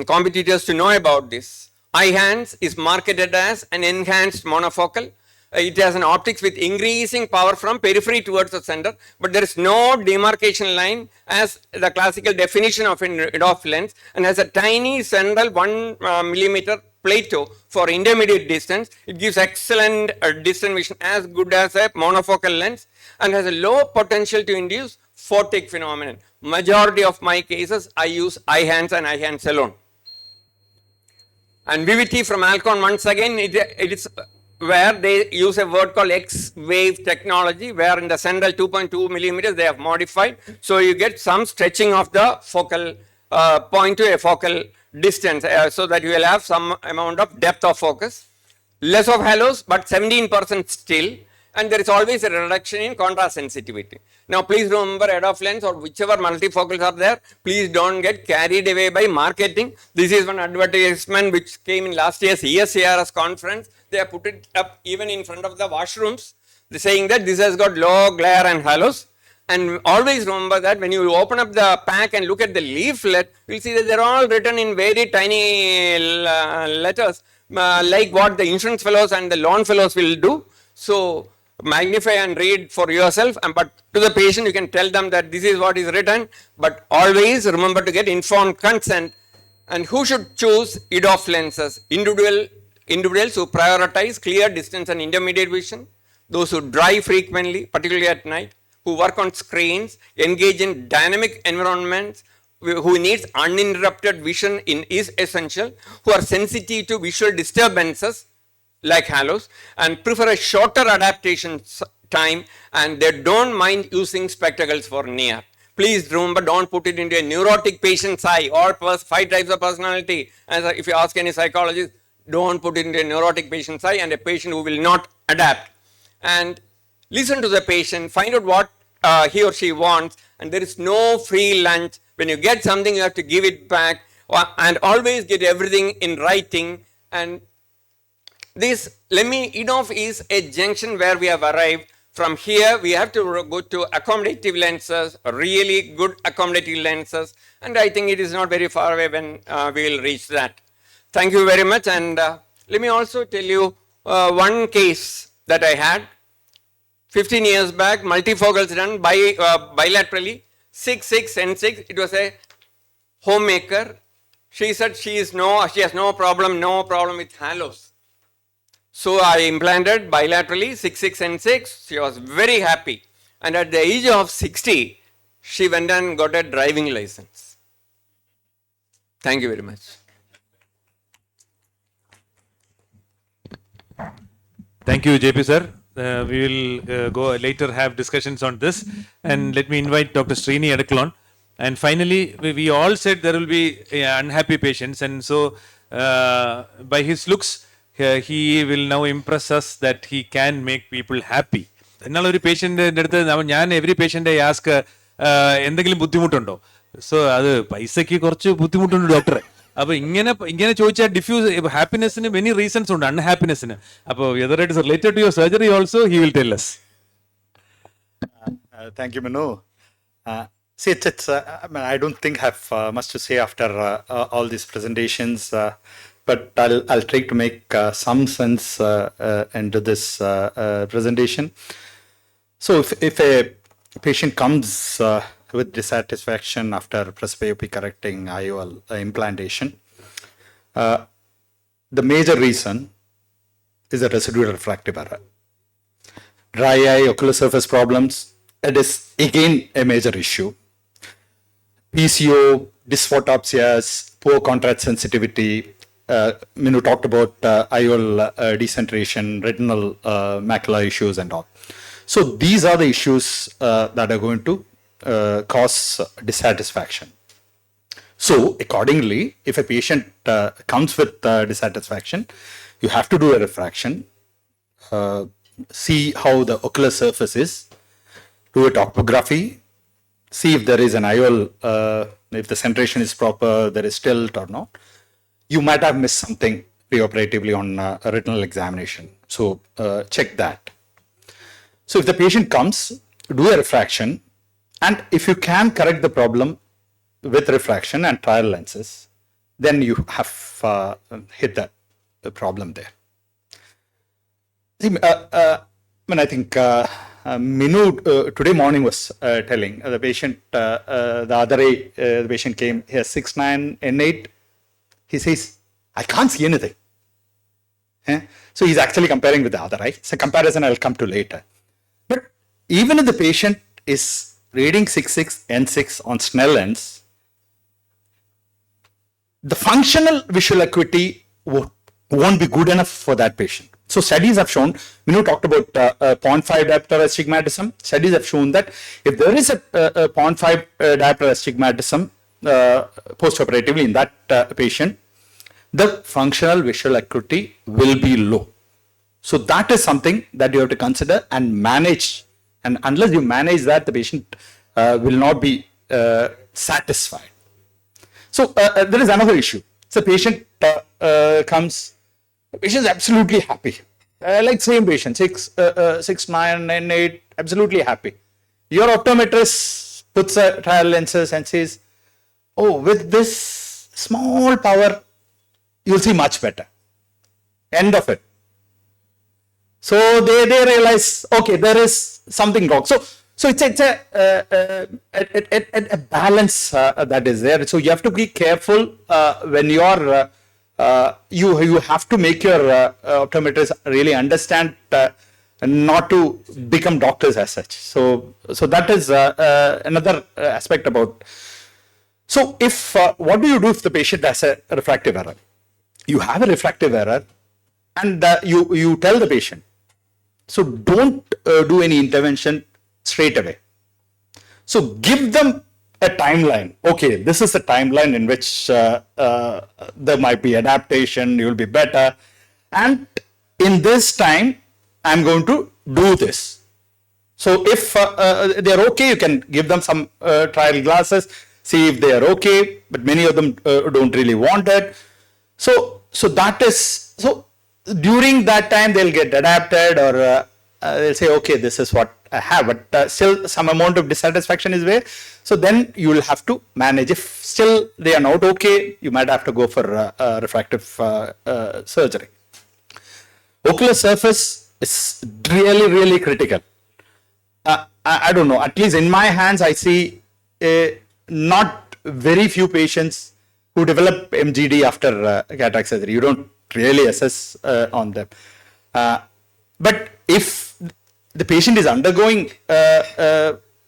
competitors to know about this. iHands is marketed as an enhanced monofocal. It has an optics with increasing power from periphery towards the center, but there is no demarcation line as the classical definition of an EDOF lens, and has a tiny central 1 millimeter plateau for intermediate distance. It gives excellent distance vision as good as a monofocal lens and has a low potential to induce photic phenomenon. Majority of my cases I use iHands and iHands alone. And Vivity from Alcon, once again, it is where they use a word called X-wave technology, where in the central 2.2 millimeters they have modified. So you get some stretching of the focal point to a focal distance so that you will have some amount of depth of focus. Less of halos, but 17% still. And there is always a reduction in contrast sensitivity. Now please remember EDOF lens or whichever multifocals are there, please don't get carried away by marketing. This is one advertisement which came in last year's ESCRS conference. They have put it up even in front of the washrooms. They're saying that this has got low glare and halos. And always remember that when you open up the pack and look at the leaflet, you'll see that they're all written in very tiny letters, like what the insurance fellows and the loan fellows will do. So magnify and read for yourself, but to the patient you can tell them that this is what is written, but always remember to get informed consent. And who should choose EDOF lenses? Individuals who prioritize clear distance and intermediate vision, those who drive frequently, particularly at night, who work on screens, engage in dynamic environments, who needs uninterrupted vision is essential, who are sensitive to visual disturbances like halos and prefer a shorter adaptation time, and they don't mind using spectacles for near. Please remember, don't put it into a neurotic patient's eye or 5 types of personality. As if you ask any psychologist, don't put it into a neurotic patient's eye and a patient who will not adapt. And listen to the patient, find out what he or she wants, and there is no free lunch. When you get something, you have to give it back, and always get everything in writing. And this EDOF is a junction where we have arrived. From here, we have to go to accommodative lenses, really good accommodative lenses, and I think it is not very far away when we will reach that. Thank you very much, and Let me also tell you one case that I had 15 years back, multifocals done bilaterally, 6 and 6. It was a homemaker. She said she has no problem with halos. So I implanted bilaterally 6 and 6. She was very happy. And at the age of 60, she went and got a driving license. Thank you very much. Thank you, JP sir. We will go later have discussions on this. And let me invite Dr. Srini Adaklon. And finally, we all said there will be unhappy patients. And so by his looks, he will now impress us that he can make people happy. എന്നുള്ള ഒരു പേഷ്യൻ്റെ അടുത്ത് ഞാൻ every patient ask എന്തെങ്കിലും ബുദ്ധിമുട്ടുണ്ടോ? So അത് പൈസയ്ക്ക് കുറച്ച് ബുദ്ധിമുട്ടുണ്ട് ഡോക്ടറെ. അപ്പൊ ഇങ്ങനെ ചോദിച്ചാൽ ഡിഫ്യൂസ് ഹാപ്പിനെസ്സിന് മെനി റീസൺസ് ഉണ്ട്, അൺഹാപ്പിനെസ്സിന്. അപ്പോൾ whether it is related to your surgery also he will tell us. Thank you, Manu. See, I mean, I don't think I have much to say after all these presentations, but I'll try to make some sense into this presentation. So, if a patient comes with dissatisfaction after presbyopia correcting IOL implantation, the major reason is a residual refractive error. Dry eye, ocular surface problems, it is again a major issue. PCO, dysphotopsias, poor contrast sensitivity, Minu talked about IOL decentration, retinal macular issues and all. So these are the issues that are going to cause dissatisfaction. So accordingly, if a patient comes with dissatisfaction, you have to do a refraction, see how the ocular surface is, do a topography, see if there is an IOL, if the centration is proper, there is tilt or not. You might have missed something preoperatively on a retinal examination. So check that. So if the patient comes, do a refraction, and if you can correct the problem with refraction and trial lenses, then you have hit the problem there. See, I think Minu today morning was telling the patient, the other day, the patient came here 6'9" N8. He says, I can't see anything. So he's actually comparing with the other eye. It's a comparison I'll come to later. But even if the patient is reading 6'6" N6 on Snell lens, the functional visual acuity won't be good enough for that patient. So studies have shown, Minu talked about 0.5 diopter astigmatism. Studies have shown that if there is a 0.5 diopter astigmatism post-operatively in that patient, the functional visual acuity will be low. So that is something that you have to consider and manage. And unless you manage that, the patient will not be satisfied. So there is another issue. So patient comes, the patient is absolutely happy. Like same patient, 6'9", N8, absolutely happy. Your optometrist puts a trial lenses and says, oh, with this small power, you'll see much better. End of it. So they realize, okay, there is something wrong. So it's a balance that is there. So you have to be careful when you are, you have to make your optometrists really understand not to become doctors as such. So that is another aspect about. So if, what do you do if the patient has a refractive error? You have a refractive error and you tell the patient. So don't do any intervention straight away. So give them a timeline. Okay, this is the timeline in which there might be adaptation, you will be better. And in this time, I'm going to do this. So if they're okay, you can give them some trial glasses, see if they are okay, but many of them don't really want it. So that is, so during that time, they'll get adapted or they'll say, okay, this is what I have, but still some amount of dissatisfaction is there. So then you will have to manage. If still they are not okay, you might have to go for refractive surgery. Ocular surface is really, really critical. I don't know, at least in my hands, I see not very few patients who develop MGD after cataract surgery. You don't really assess on them. But if the patient is undergoing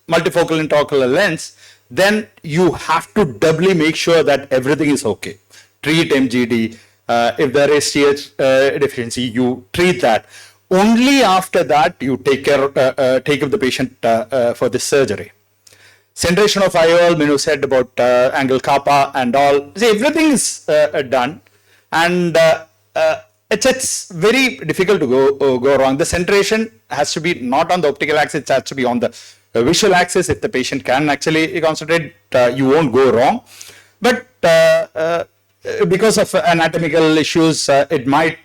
multifocal intraocular lens, then you have to doubly make sure that everything is okay. Treat MGD. If there is TH deficiency, you treat that. Only after that you take up the patient for this surgery. Centration of IOL, Minu said about angle kappa and all. See, everything is done, and it's very difficult to go wrong. The centration has to be not on the optical axis; it has to be on the visual axis. If the patient can actually concentrate, you won't go wrong. But because of anatomical issues, it might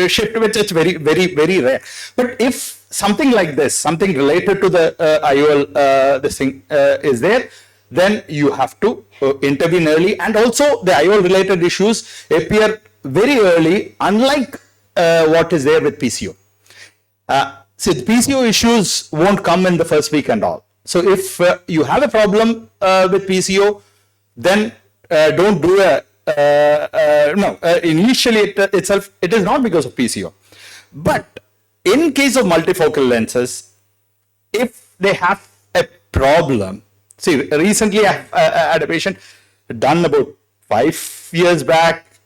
shift, which is very, very, very rare. But if something like this, something related to the IOL, this thing is there, then you have to intervene early. And also the IOL related issues appear very early, unlike what is there with PCO. See, the PCO issues won't come in the first week and all. So if you have a problem with PCO, then don't do initially it is not because of PCO. But in case of multifocal lenses, if they have a problem, see, recently I had a patient done about 5 years back,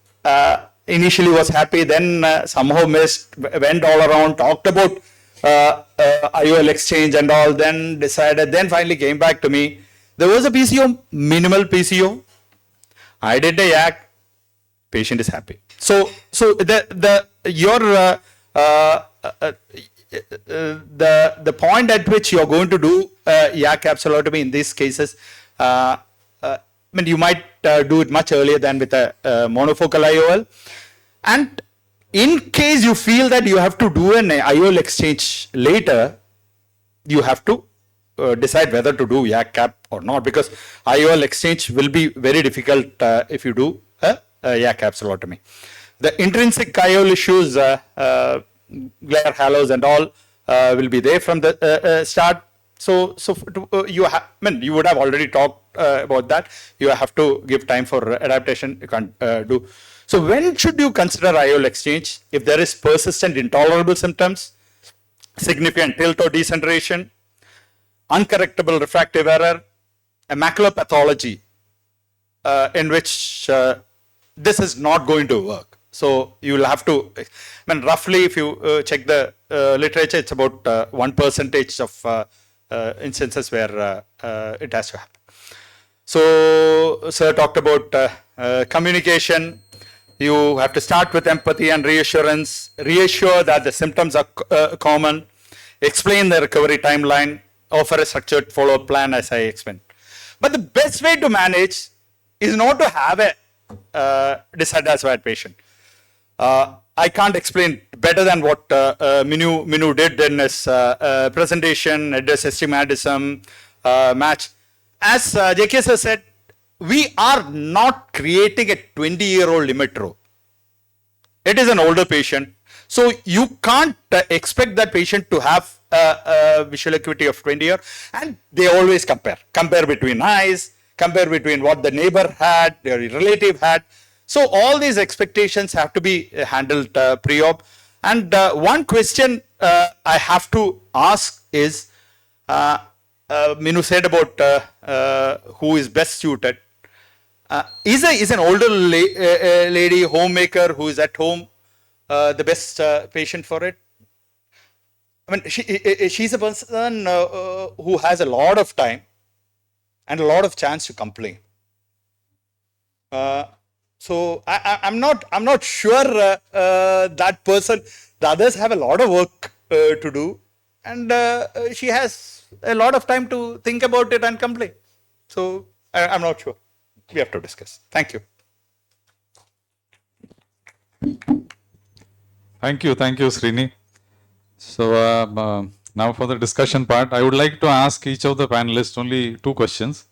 initially was happy, then somehow missed, went all around, talked about IOL exchange and all, then decided, then finally came back to me. There was a PCO, minimal PCO. I did a yak, patient is happy. So the point at which you are going to do yak capsulotomy in these cases, you might do it much earlier than with a monofocal IOL. And in case you feel that you have to do an IOL exchange later, you have to decide whether to do yak cap or not, because IOL exchange will be very difficult if you do a yak capsulotomy. The intrinsic IOL issues, glare halos and all, will be there from the start. So you would have already talked about that. You have to give time for adaptation. You can't do. So when should you consider IOL exchange? If there is persistent intolerable symptoms, significant tilt or decentration, uncorrectable refractive error, a macular pathology in which this is not going to work. So you will have to, roughly if you check the literature, it's about 1% of instances where it has to happen. So sir talked about communication. You have to start with empathy and reassurance, reassure that the symptoms are common, explain the recovery timeline, offer a structured follow-up plan as I explained. But the best way to manage is not to have a dissatisfied patient. I can't explain better than what Minu did in his presentation, address astigmatism, match. As JKS said, we are not creating a 20-year-old Limitro. It is an older patient. So you can't expect that patient to have a visual acuity of 20 years, and they always compare between eyes, compare between what the neighbor had, their relative had. So all these expectations have to be handled pre-op. And one question I have to ask is, Minu said about who is best suited. Is an older lady, homemaker who is at home the best patient for it? She's a person who has a lot of time and a lot of chance to complain. So I'm not sure that person. The others have a lot of work to do, and she has a lot of time to think about it and complain. So I'm not sure. We have to discuss. Thank you. Thank you, Srini. So now for the discussion part, I would like to ask each of the panelists only 2 questions.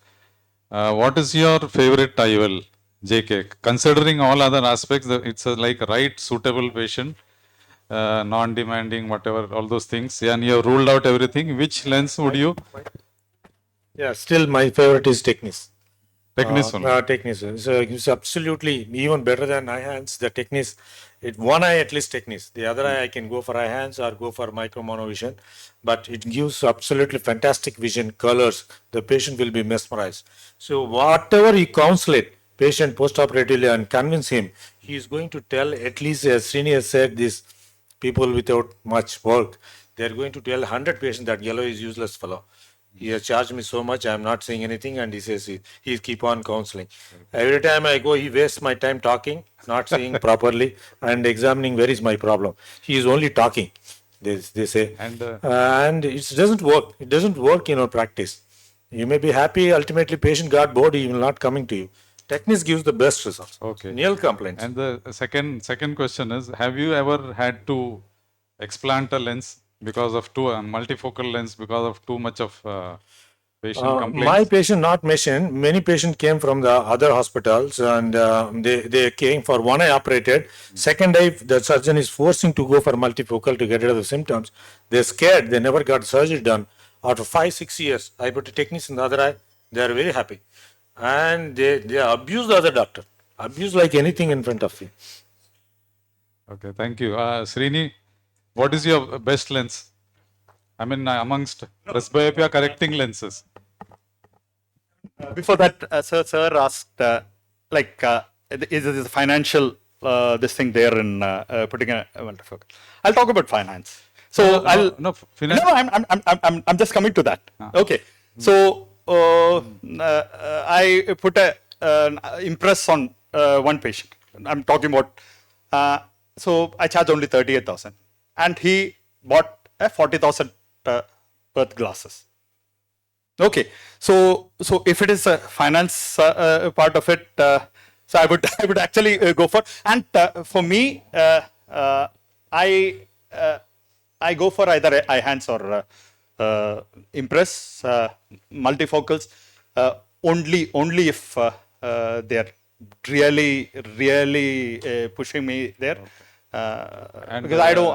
What is your favorite IOL? JK. Considering all other aspects, it's a like right suitable patient, non-demanding, whatever, all those things. Yeah, and you have ruled out everything. Which lens would you? Yeah, still my favorite is Technis. Technis only. Technis. So it's absolutely even better than eye hands. The Technis, one eye at least Technis. The other eye I can go for eye hands or go for micro monovision, but it gives absolutely fantastic vision, colors. The patient will be mesmerized. So whatever you counsel it, patient post-operatively and convince him, he is going to tell at least as Srini has said this. People without much work, they are going to tell 100 patients that yellow is useless fellow. He has charged me so much, I am not saying anything, and he says he keep on counseling. Every time I go, he wastes my time talking, not saying properly, and examining where is my problem. He is only talking, they say. And it doesn't work. It doesn't work in our practice. You may be happy, ultimately patient got bored, he will not coming to you. Techniques gives the best results. Okay. Nil complaints. And the second question is, have you ever had to explant a lens because of multifocal lens because of too much of patient complaints? My patient not mentioned. Many patients came from the other hospitals and they came for one eye operated. Second eye, the surgeon is forcing to go for multifocal to get rid of the symptoms. They're scared. They never got surgery done. After 5-6 years, I put a technique in the other eye. They are very happy. And they abuse the other doctor. Abuse like anything in front of you. Okay, thank you. Srini, what is your best lens? I mean, amongst presbyopia correcting lenses. Before that, sir asked, is this financial this thing there in putting a multifocal? I'll talk about finance. So I'm just coming to that. Okay. So I put a impress on one patient. I'm talking about. So I charge only 38,000, and he bought a 40,000 worth glasses. Okay, so if it is a finance part of it, so I would actually go for, and for me, I go for either eye hands or impress multifocals only if they are really pushing me there. Because I don't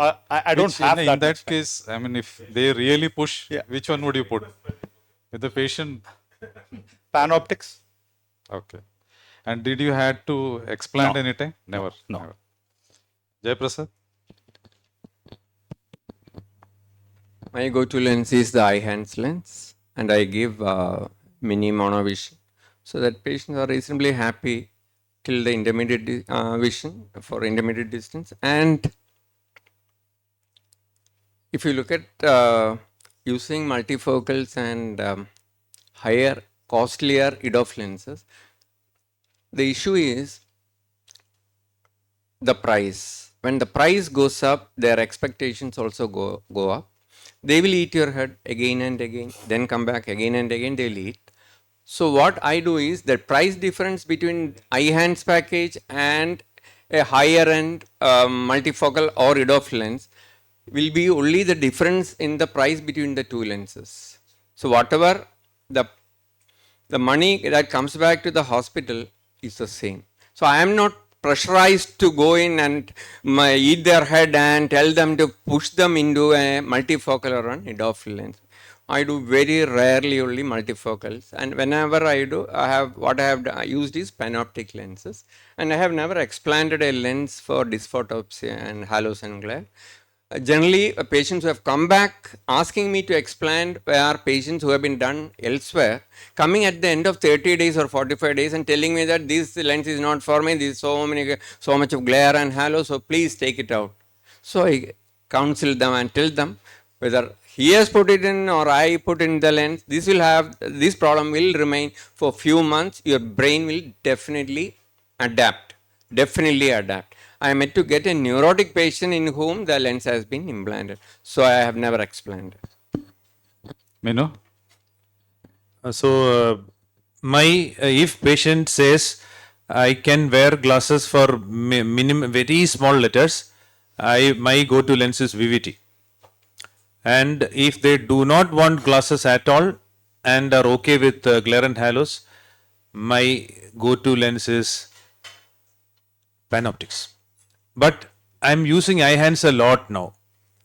have that. In that case, I mean, if they really push, which one would you put? With the patient? Panoptics. Okay. And did you had to explant anytime? Never. No. Never. Jai Prasad? My go-to lens is the eye hands lens, and I give mini monovision so that patients are reasonably happy till the intermediate vision for intermediate distance. And if you look at using multifocals and higher, costlier EDOF lenses, the issue is the price. When the price goes up, their expectations also go up. They will eat your head again and again, then come back again and again, they'll eat. So what I do is the price difference between eye hands package and a higher end multifocal or EDOF lens will be only the difference in the price between the two lenses. So whatever the money that comes back to the hospital is the same. So I am not pressurized to go in and eat their head and tell them to push them into a multifocal or an EDOF lens. I do very rarely only multifocals, and whenever I do, I have used is panoptic lenses, and I have never explanted a lens for dysphotopsia and halos and glare. Generally, patients who have come back asking me to explant are patients who have been done elsewhere, coming at the end of 30 days or 45 days and telling me that this lens is not for me, there is so much of glare and halo, so please take it out. So I counsel them and tell them whether he has put it in or I put in the lens, this problem will remain for few months. Your brain will definitely adapt. I am yet to get a neurotic patient in whom the lens has been implanted. So I have never explanted. Minu? If patient says I can wear glasses for very small letters, my go-to lens is VVT. And if they do not want glasses at all and are okay with glare and halos, my go-to lens is panoptics. But I'm using iHands a lot now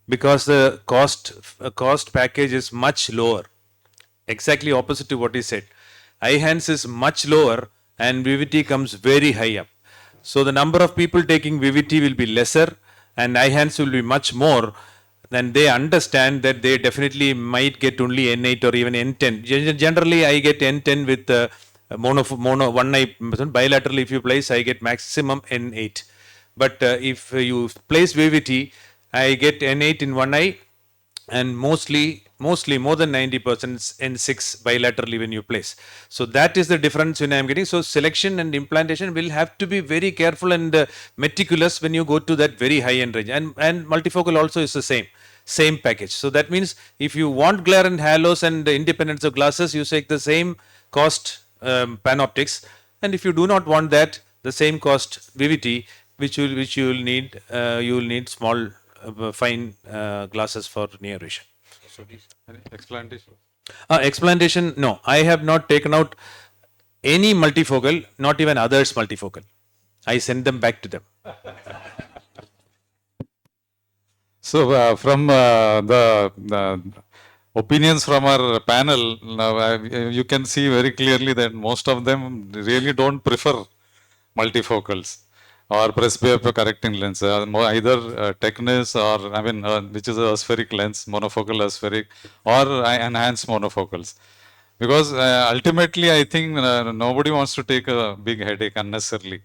because the cost package is much lower. Exactly opposite to what he said. iHands is much lower and VVT comes very high up. So the number of people taking VVT will be lesser and iHands will be much more. Then they understand that they definitely might get only N8 or even N10. Generally, I get N10 with mono one eye bilateral. If you place, I get maximum N8. But if you place VVT, I get N8 in one eye and mostly more than 90% N6 bilaterally when you place. So that is the difference when I am getting. So selection and implantation will have to be very careful and meticulous when you go to that very high end range. And multifocal also is the same package. So that means if you want glare and halos and the independence of glasses, you take the same cost panoptics. And if you do not want that, the same cost VVT, which you will need small fine glasses for near vision. Any explantation? Explantation, no. I have not taken out any multifocal, not even others multifocal. I send them back to them. So, from the opinions from our panel, now, you can see very clearly that most of them really don't prefer multifocals or presbyopia correcting lens, either Technis or which is a spheric lens, monofocal aspheric, or enhanced monofocals. Because ultimately, I think nobody wants to take a big headache unnecessarily.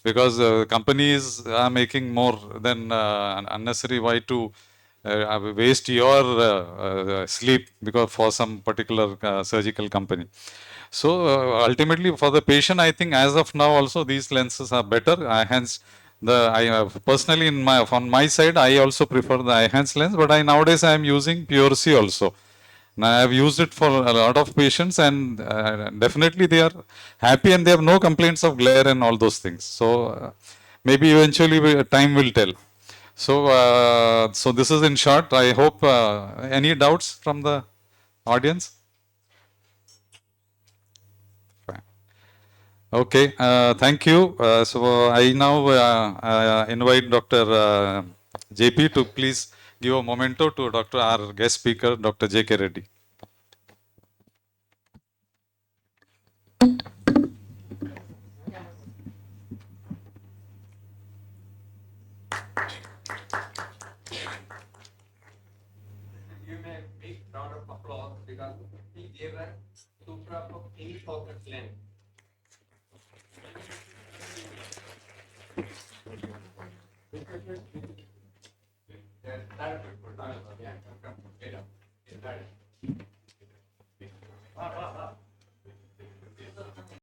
Because companies are making more than unnecessary. Why to waste your sleep because for some particular surgical company? So ultimately, for the patient, I think as of now also these lenses are better. Hence, I personally on my side, I also prefer the enhanced lens. But nowadays I am using Pure C also. Now, I have used it for a lot of patients and definitely they are happy and they have no complaints of glare and all those things. So, maybe eventually time will tell. So, so this is in short. I hope any doubts from the audience? Fine. Okay, thank you. So, I now invite Dr. JP to please give a memento to Dr. our guest speaker, Dr. J.K. Reddy. Give me a big round of applause because he gave a super focus lens. That is good. Yeah, come, get up.